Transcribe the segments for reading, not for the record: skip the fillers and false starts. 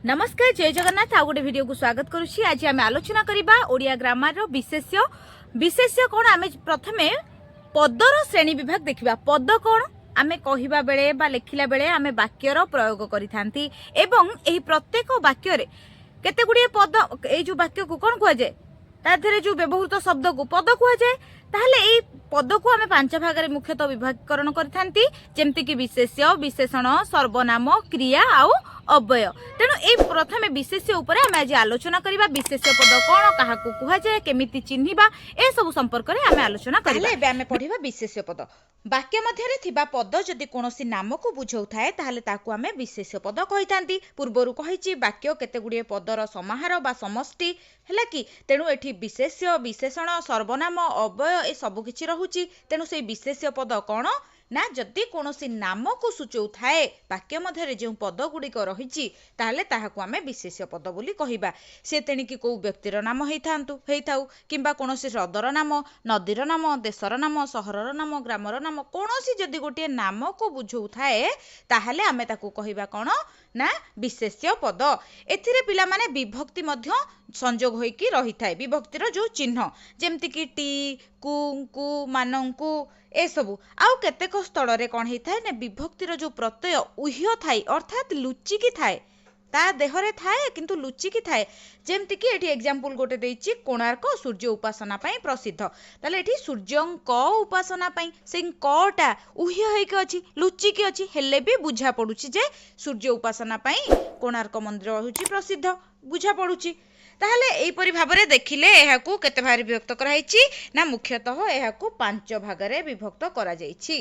नमस्कार जय जगन्नाथ आउ गोटे वीडियो को स्वागत करुछि। आज आम आलोचना करबा ओडिया ग्रामर रो विशेष्य कोन। आमे प्रथमे पदर श्रेणी विभाग देखिबा। पद कोन आमे कहिबा बेले बा लेखिला बेले आमे वाक्यर प्रयोग करिथांती एवं एही प्रत्येक वाक्य रे केते गुडी पद एई जो वाक्य को कोन कुआ जाय ता धरे जो व्यवहृत शब्द को पद कुआ जाय। ताहले एई पद को आमे पांच भाग रे मुख्यतः विभागकरण करिथांती जेमति कि विशेष्य विशेषण सर्वनाम क्रिया आउ अव्यय। तेणु ए प्रथमे विशेष्य उपरे आमे आज आलोचना करिबा। विशेष्य पद कोन काहा को कुहा जाय केमिति चिन्हिबा ए सब संपर्क रे आमे आलोचना करिबा। एबे आमे पढिबा विशेष्य पद। वाक्य मध्य रे थिबा पद जदि कोनोसी नाम को बुझौ थाए ताहले ताकू आमे विशेष्य पद कहितांती। पूर्वरु कहिछि वाक्य केते गुडी पदर समाहार बा समष्टि हैला कि तेणु एठी विशेष्य विशेषण सर्वनाम अव्यय ए सब किछि रहुछि। तेणु से विशेष्य पद कोन ना जदि कोनोसी नाम को सूचौ थाए वाक्य मध्य जो पद गुड़िक रही ताहले ताहाकु आमे विशेष्य पद बोली कहिबा। से तेणिकी को व्यक्तिर नाम हेइथाउ किंबा कोनोसी ह्रदर नाम नदीर नाम देशर नाम सहरर नाम ग्रामर नाम कोनोसी जदि गोटे नाम को बुझौ थाए ताहले आमे ताकू कहिबा कोन ना विशेष्य पद। एथिरे पिला माने विभक्ति मध्य संयोग होइकी रही थाए। विभक्तिर जो चिन्ह जेमति कि टी कु मानंकु ए सबु आउ केतेक स्थल रे कोन हेइ थाए ना विभक्तिर जो प्रत्यय उह्य थाए अर्थात लुचिकी थाए ता देहरे थाए किंतु लुचिकी थाए। जेमति कि एठी एग्जांपल गोटे देइछि कोणार्क सूर्य उपासना पई प्रसिद्ध। ताले एठी सूर्यंक उपासना पई सें कटा उह्य हेइके अछि लुचिकी अछि हेले भी बुझा पडुछि जे सूर्य उपासना पई कोणार्क मंदिर होछि प्रसिद्ध बुझा पडुछि। ताहले एपरि भाबरे देखिले एहाकू केते भारी विभक्त कराइछि ना मुख्यतः एहाकू पांच भागरे विभक्त करा जाइछि।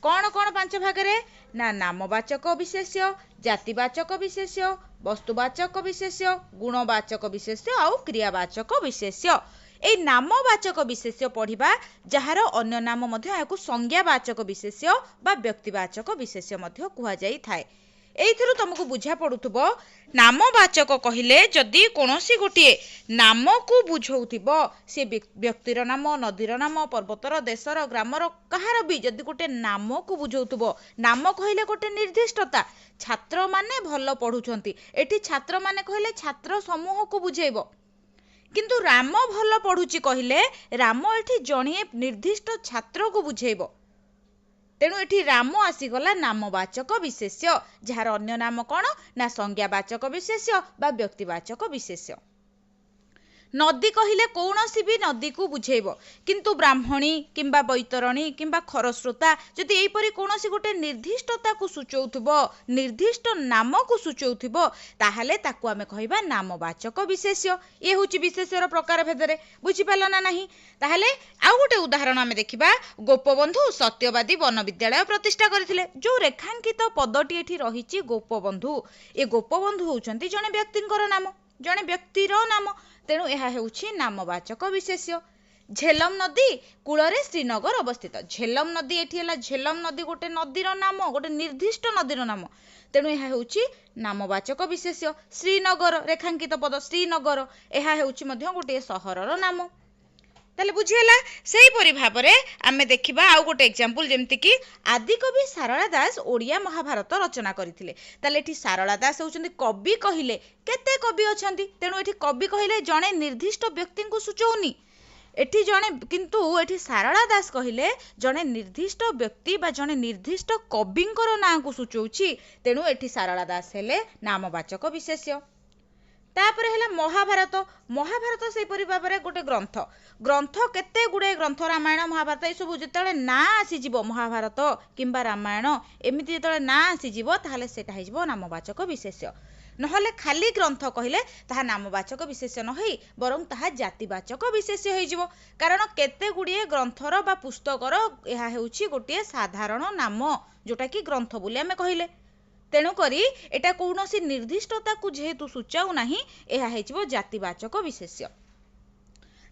कौन कौन पांच भागरे ना नामवाचक विशेष्य जातिवाचक विशेष्य वस्तुवाचक विशेष्य गुणवाचक विशेष्य आउ क्रियावाचक विशेष्य। ए नामवाचक विशेष्य पढ़िबा जहार अन्य नाम मध्य एहाकू संज्ञावाचक विशेष्य बा व्यक्तिवाचक विशेष्य मध्य कुहा जाई थाए। एइथिरु तुमको बुझा पडुथबो नामवाचक कहिले जदि कोनोसी गोटिए नाम को बुझौथिबो से व्यक्तिर नाम नदीर नाम पर्वतर देशर ग्रामर कहार भी जदि गोटे नाम को बुझौथिबो नाम कहिले गोटे निर्दिष्टता छात्र माने भल पढुछंती एठी छात्र माने कहिले छात्र समूह को बुझेइबो किंतु राम भल पढुची कहिले राम एठी जणिए निर्दिष्ट छात्र को बुझेइबो। तेणु एठी राम आसीगला नामवाचक विशेष्य जार अन्य नाम कौन ना संज्ञावाचक विशेष्य बा व्यक्तिवाचक विशेष्य। नदी कहिले कौनसी भी नदी को बुझेइबो किंतु ब्राह्मणी किंबा बैतरणी किंबा खरस्रोता जदि एपरि कौनसी गोटे निर्दिष्टता को सूचौथबो निर्दिष्ट नाम को सूचौथबो ताहले ताकू आमे कहिबा नामवाचक विशेष्य। ये होची विशेष्यर प्रकार भेदरे बुझि पालो ना नाही। ताहले आउ गोटे उदाहरण आमे देखिबा। गोपबंधु सत्यवादी वन विद्यालय प्रतिष्ठा करथिले। जो रेखांकित पदटी एठी रहिछि गोपबंधु ए गोपबंधु होचंती जने व्यक्तिंकर नाम जने व्यक्तिर नाम। तेणु यह हेउछि नामवाचक विशेष्य। झेलम नदी कूलरे श्रीनगर अवस्थित। झेलम नदी एठी हला झेलम नदी गोटे नदीर नाम गोटे निर्दिष्ट नदीर नाम। तेणु यह हेउछि नामवाचक विशेष्य। श्रीनगर रेखांकित पद श्रीनगर यह हेउछि मध्य गोटे सहरर नाम। ताले बुझियला सेही परि भाबरे आमे देखिबा आउ गोटे एग्जांपल जेमति कि आदिकवि सारला दास ओडिया महाभारत रचना करिथिले। ताले एठी सारला दास होचंती कवि कहिले केते कवि अछंती तेणु एठी कवि कहिले जणे निर्दिष्ट व्यक्ति को सूचौनी एठी जणे किंतु एठी सारला दास कहिले जणे निर्दिष्ट व्यक्ति बा जणे निर्दिष्ट कविंकर नाम को सूचौछि। तेणु एठी सारला दास हेले नामवाचक विशेष्य। तापर हैला महाभारत। महाभारत से परि भाबरे गोटे ग्रंथ केते गुडे ग्रंथ रामायण महाभारत ए सब जेतले ना आसी जिवो महाभारत किंबा रामायण एमिति जेतले ना आसी जिवो ताहले सेटा हे जिवो नामवाचक विशेष्य। नहले खाली ग्रंथ कहिले ताहा नामवाचक विशेष्य न होई बरं ताहा जातिवाचक विशेष्य होई जिवो। कारण केते गुडे ग्रंथर बा पुस्तकर एहा हेउछि गोटे साधारण नाम जोटा कि ग्रंथ बोली आमे कहिले। तेणु करी एटा कौनसी निर्दिष्टता को जेहेतु सूचाऊ नाही एहा हेजिवो जातिवाचक विशेष्य।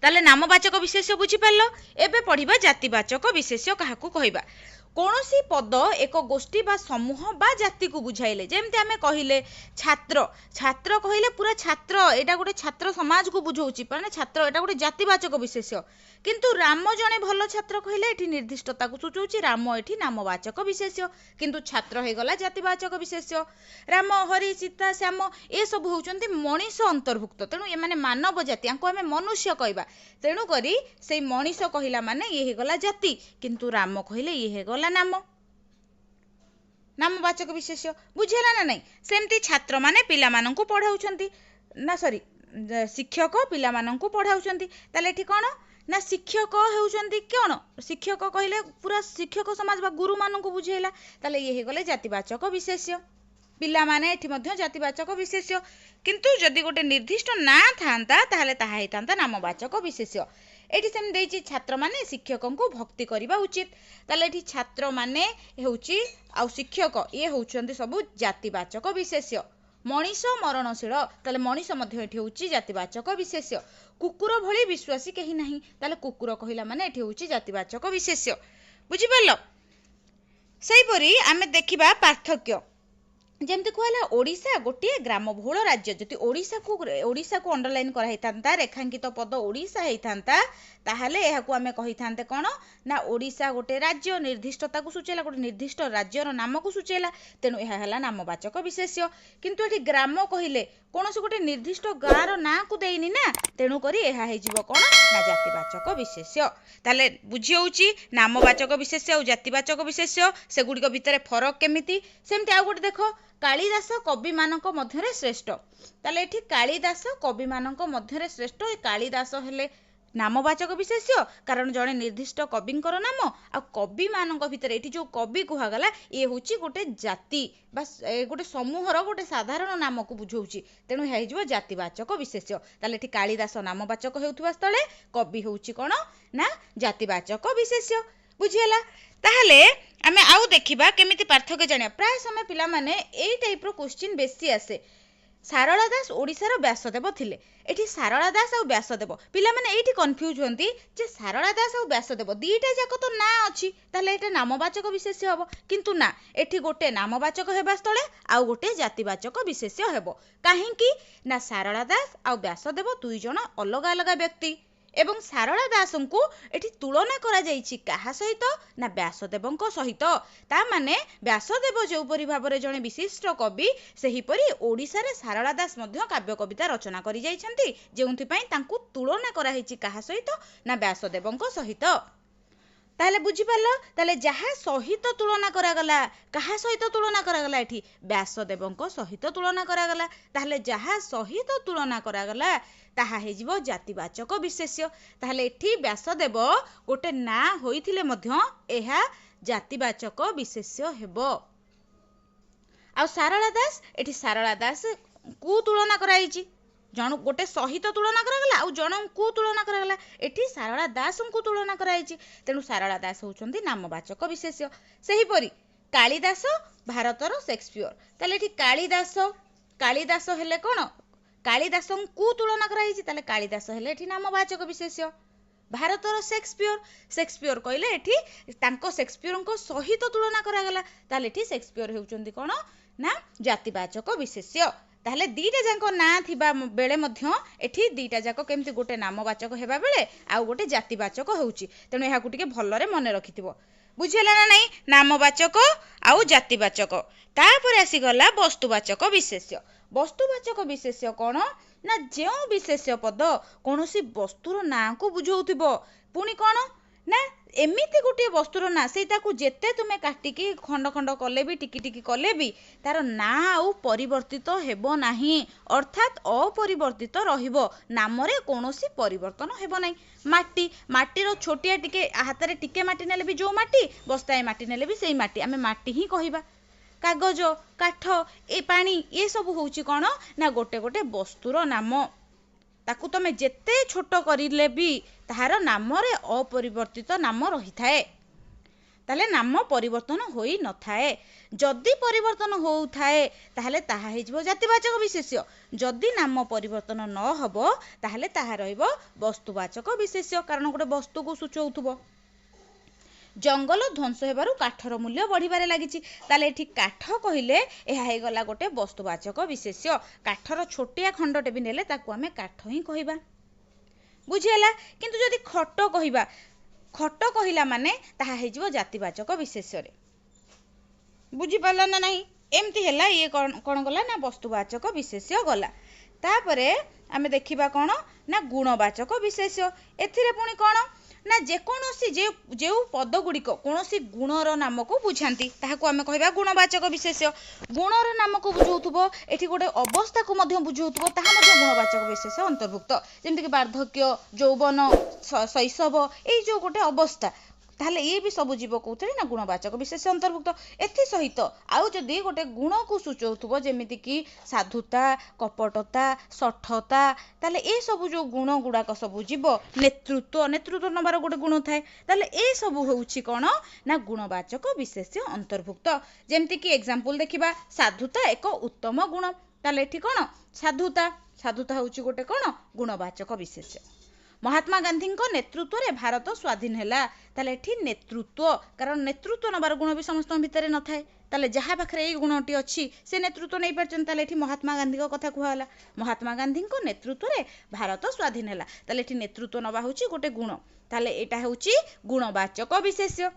ताले नामवाचक विशेष्य बुझी पारलो। एबे पढ़िबा जातिवाचक विशेष्य काहाकू कहिबा। कौनसी पद एक गोष्ठी बा समूह बा जाति को बुझाइले जेमती आमे कहिले छात्र छात्र कहिले पूरा छात्र एटा गोटे छात्र समाज को बुझाउची माने छात्र एटा गोटे जातिवाचक विशेष्य किंतु राम जने भल छात्र कहिले एठी निर्दिष्टता को सूचौची राम एठी नामवाचक विशेष्य किंतु छात्र हे गला जातिवाचक विशेष्य राम हरि सीता श्याम ए सब होउचंती मनीष अंतर्भुक्त तेणु ए माने मानव जाति आंको आमे मनुष्य कहबा तेणु करी से मनीष कहिला माने ये हे गला जाति किंतु राम कहिले ये हे गला नाम नामवाचक विशेष्य बुझेला ना नहीं सेमती छात्र माने पिला माननकु पढाउछंती ना सॉरी शिक्षक पिला माननकु पढाउछंती ताले एठी कोन ना शिक्षक हेउछंती कोन शिक्षक कहिले पूरा शिक्षक समाज बा गुरु माननकु बुझेला ताले ये हे गले जातिवाचक विशेष्य पिला माने एठी मध्य जातिवाचक विशेष्य किंतु जदि गोटे निर्दिष्ट ना थांता ताहले ताहा हेतांता नामवाचक विशेष्य एठी सेम देछि छात्र माने शिक्षक को भक्ति करिबा उचित ताले एठी छात्र माने हेउची आ शिक्षक ये होउछंती सब जातिवाचक विशेष्य मनीष मरणशील ताले मनीष मध्य एठी होउची जातिवाचक विशेष्य कुकुर भली विश्वासी केही नाही ताले कुकुर कहिला माने एठी होउची जातिवाचक विशेष्य बुझि परलो सेही परी आमे देखिबा पार्थक्य जेमती कहला ओडिशा गोटे ग्राम बहुल राज्य जति ओडिशा को अंडरलाइन करा हेतांता रेखांकित पद ओडिशा हेतांता ताहले एहा को आमे कहिथांते कोन ना ओडिशा गोटे राज्य निर्दिष्टता को सूचेला गोटे निर्दिष्ट राज्यर नाम को सूचेला तेनु एहा हला नामवाचक विशेष्य किंतु एठी ग्राम कहिले कोनोसी गोटे निर्दिष्ट गाँर ना को देइनी ना तेणु करी एहा हे जीव कोन ना जातिवाचक विशेष्य ताले बुझी होउची नामवाचक विशेष्य और जातिवाचक विशेष्य से गुडी भितर फरक केमिति सेमति आ गोटे देखो कालिदास कवि मानक मध्यरे श्रेष्ठ ताले एठी कालिदास कवि मानक मध्यरे श्रेष्ठ कालिदास हेले नामवाचक विशेष्य कारण जड़े निर्दिष्ट कविंकर नाम आ कवि मानक भितर एठी जो कवि कुहागला ये होची गोटे जाति बा गोटे समूहर गोटे साधारण नाम को बुझौची तेणु हे हिजो जातिवाचक विशेष्य ताले एठी कालिदास नामवाचक हेउथुवा स्थले कवि होउची कोन ना जातिवाचक विशेष्य बुझियला ताहले आमे आउ देखिबा केमिति पार्थक्य जानिया प्राय समय पिला माने एई टाइप रो क्वेश्चन बेसी आसे सारला दास ओडिसार व्यासदेव थिले एठी सारला दास और व्यासदेव पिला माने एठी कंफ्यूज होंती जे सारला दास और व्यासदेव दीटा जाक तो ना अछि ताले एटा नामवाचक विशेष्य हबो किंतु ना एठी गोटे नामवाचक हेबा स्थले आ गोटे जातिवाचक विशेष्य हेबो काहेकि ना सारला दास और व्यासदेव दुई जण अलग अलग व्यक्ति एवं सारला दास को एठी तुलना करा जाइछि काहा सहित ना व्यासदेवंक सहित ता माने व्यासदेव जो परि भाबरे जणे विशिष्ट कवि सेही परि ओडिसा रे सारला दास मध्य काव्य कविता रचना करि जाइछन्ति जेउंथि पई तांकु तुलना करा हिछि काहा सहित ना व्यासदेवंक सहित ताहले बुझि पालो ताहले जहा सहित तुलना करा गला काहा सहित तुलना करा गला एठी व्यासदेवंक सहित तुलना करा गला ताहले जहा सहित तुलना करा गला ताहा हे जीवो जातिवाचक विशेष्य ताहले एठी व्यासदेव गोटे ना होइथिले मध्य एहा जातिवाचक विशेष्य हेबो आ सारला दास एठी सारला दास को तुलना कराइछि जण गोटे सहित तुलना करागला आ जण को तुलना करागला एठी सारला दास को तुलना कराइछि तेनु सारला दास होउछन्ती नामवाचक विशेष्य सेही परी कालिदास भारतर शेक्सपियर ताले एठी कालिदास हेले कोन कालिदास को तुलना कराइछि ताले कालिदास हेले एठी नामवाचक विशेष्य भारतर शेक्सपियर कहले एठी तांको शेक्सपियर को सहित तुलना करागला ताले एठी शेक्सपियर हेउचन्ती कोन ना जातिवाचक विशेष्य ताहले दीटा जाको ना थिबा बेले मध्य एठी दीटा जाको केमती गोटे नामवाचक हेबा बेले आ गोटे जातिवाचक होउची तेनु एहा को टिके भल्लरे मने रखिथिबो बुझिला ना नहीं नामवाचक आउ जातिवाचक तापर आसी गला वस्तुवाचक विशेष्य कोन ना जे विशेष्य पद कोनोसी वस्तुर ना को बुझौथिबो पुनी कोन ना एमिति गोटे वस्तुर ना सेटा को जेते तुमे काटिकी खंड खंड कले भी टिकी टिकी कले भी तार ना आउ परिवर्तित हेबो नाही अर्थात अपरिवर्तित रहिबो नामरे कोनोसी परिवर्तन हेबो नाही माटीर छोटिया टिके हातरे टिके माटी नेले भी जो माटी बस्ताए माटी नेले भी सेही माटी आमे माटी ही कहिबा कागज काठ ए पानी ये सब होउची कोन ना गोटे गोटे वस्तुर नाम ताकू तमे जेते छोट करिले भी ताहार नामरे अपरिवर्तित नाम रही थाए ताले नाम परिवर्तन होई न थाए जदि परिवर्तन होउ थाए ताहले ताहा हे जिवो जातिवाचक विशेष्य जदि नाम परिवर्तन न हबो ताहले ताहा रहइबो वस्तुवाचक विशेष्य कारण गोटे वस्तु को सूचौथुबो जंगल ध्वंस हेबारु काठर मूल्य बढ़िबारे लागिछि ताले एठी काठ कहिले एहा हे गला गोटे वस्तुवाचक विशेष्य काठर छोटिया खंडटे भी नेले ताकू आमे काठ ही कहिबा बुझियला किंतु जदि खट कहिबा खट कहिला माने ताहा हे जिवो जातिवाचक विशेष्य रे बुझि पाला ना नाही एमती हैला ये कोन गला ना वस्तुवाचक विशेष्य गला तापरे आमे देखिबा कोन ना गुणवाचक विशेष्य एथिरे पुनी कोन ना जेकोसी जे पद गुड़िक कौन गुणर नाम को बुझाती ताहाको आमे कहबा गुणवाचक विशेष्य गुणर नाम को बुझाउथबो एठी गोटे अवस्था को मध्य बुझाउथबो ताहा मध्य गुणवाचक विशेष्य अंतर्भुक्त जेमति कि वार्धक्य यौवन शैशव ए जो गोटे अवस्था ताहले ये भी सब जीव कहते ना गुणवाचक विशेष अंतर्भुक्त एथि सहित आउ जदि गोटे गुण को सूचौथबो जेमिति कि साधुता कपटता सठता ताहले ए सब जो गुण गुड़ाक सब जीव नेतृत्व नंबर गोटे गुण थाए ताहले ए सब होउछि कोन ना गुणवाचक विशेष अंतर्भुक्त जेमिति कि एग्जांपल देखिबा साधुता एक उत्तम गुण ताहले एठी कोन साधुता होउछि गोटे कोन गुणवाचक विशेष महात्मा गांधी नेतृत्व रे भारत स्वाधीन हैला ताले एठी नेतृत्व कारण नेतृत्व नबार गुण भी समस्त भितर न थाए ताले जहा पाखरे ए गुणटी अछि से नेतृत्व नै परचन ताले एठी महात्मा गांधी को कथा कुहाला महात्मा गांधी को नेतृत्व रे भारत स्वाधीन हैला ताले एठी नेतृत्व नबा होछि गोटे गुण ताले एटा होछि गुणवाचक विशेष्य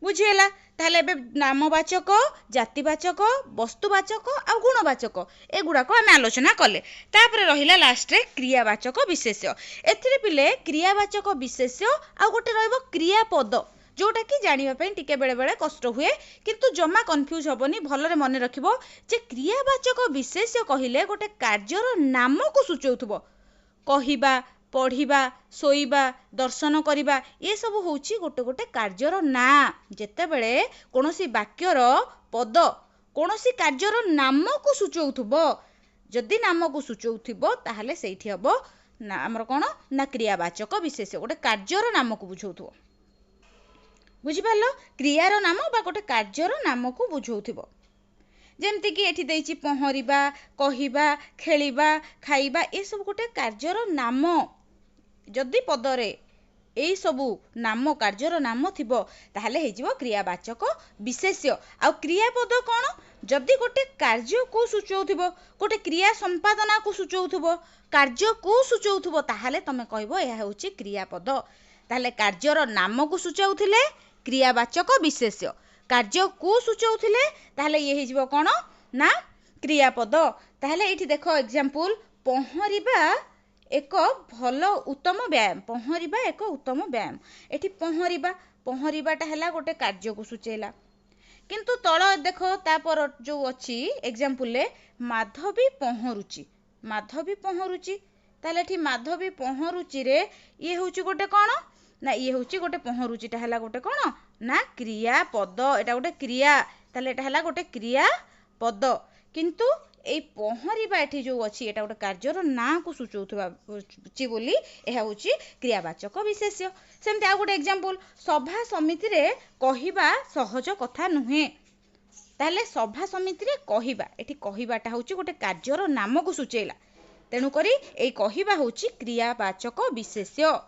बुझियला ताले बे नामवाचक जातिवाचक वस्तुवाचक आ गुणवाचक एगुड़ा को आम आलोचना कले तापर रहिला लास्ट रे क्रियावाचक विशेष्य एथिरे पिले क्रियावाचक विशेष्य आ गोटे रहइबो क्रियापद जोटा कि जानिबा पई टिके बेले बेले कष्ट हुए किंतु जमा कंफ्यूज होबनी भलरे मन रखिबो जे क्रियावाचक विशेष्य कहिले गोटे कार्यर नाम को सूचौथबो कहिबा पढ़िबा सोइबा दर्शन करिबा ये सब होउची गोटे गोटे कार्यर ना जेते बेले कोनोसी वाक्यर पद कोनोसी कार्यर नाम को सूचौथबो जदि नाम को सूचौथिबो ताहले सेठी हबो ना हमर कोन ना क्रियावाचक विशेष गोटे कार्यर नाम को बुझौथबो बुझि पालो क्रियार नाम बा गोटे कार्यर नाम को बुझौथिबो जेमती कि एठी देइची पहरिबा कहिबा खेलिबा खाइबा ए सब गोटे कार्यर नाम जदि पदरे एई सबु नाम कार्यर नाम थिबो ताहले हे जिवो क्रियावाचक विशेष्य आ क्रियापद कोन जदि गोटे कार्य को सूचौथिबो गोटे क्रिया संपादना को सूचौथिबो कार्य को सूचौथिबो ताहले तमे कहबो एहा होची क्रियापद ताहले कार्यर नाम को सूचौथिले क्रियावाचक विशेष्य कार्य को सूचौथिले ताहले ये हे जिवो कोन ना क्रियापद ताहले एठी देखो एग्जांपल पहरिबा एक भल उत्तम व्यायाम पहरिबा एक उत्तम व्यायाम एठी पहरिबाटा हैला गोटे कार्य को सूचेला किंतु तळ देखो तापर जो अछि एग्जांपल ले माधवी पहरुची ताले एठी माधवी पहरुची रे ये होची गोटे कोन ना ये होची गोटे पहरुचीटा हैला गोटे कोन ना क्रिया पद एटा गोटे क्रिया ताले एटा हैला गोटे क्रिया पद किंतु ए पहरिबा एठी जो अछि एटा गोटे कार्यर ना को सूचौथबा छि बोली एहा होछि क्रियावाचक विशेष्य सेमते आ गोटे एग्जांपल सभा समिति रे कहिबा सहज कथा नुहे ताले सभा समिति रे कहिबा एठी कहिबाटा होछि गोटे कार्यर नाम को सूचैला तेनु करी ए कहिबा होछि क्रियावाचक विशेष्य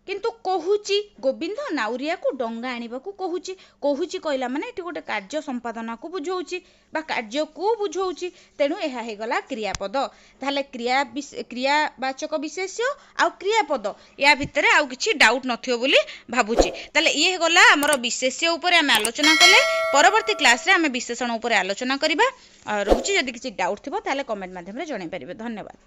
किंतु कहूची गोविंद नाउरिया को डंगा आनिबा को कहूची कहला माने एठी गोटे कार्य संपादना को बुझौची बा कार्य को बुझौची तेनु एहा हे गला क्रियापद ताले क्रियावाचक विशेष्य आ क्रियापद या भितरे आ किछि डाउट नथियो बोली भाबुची ताले ये गला हमर विशेष्य ऊपर हम आलोचना कले परवर्ती क्लास रे हम विशेषण ऊपर आलोचना करिबा रहूची जदि किछि डाउट थिबो ताले कमेंट माध्यम रे जणाई परिबे धन्यवाद।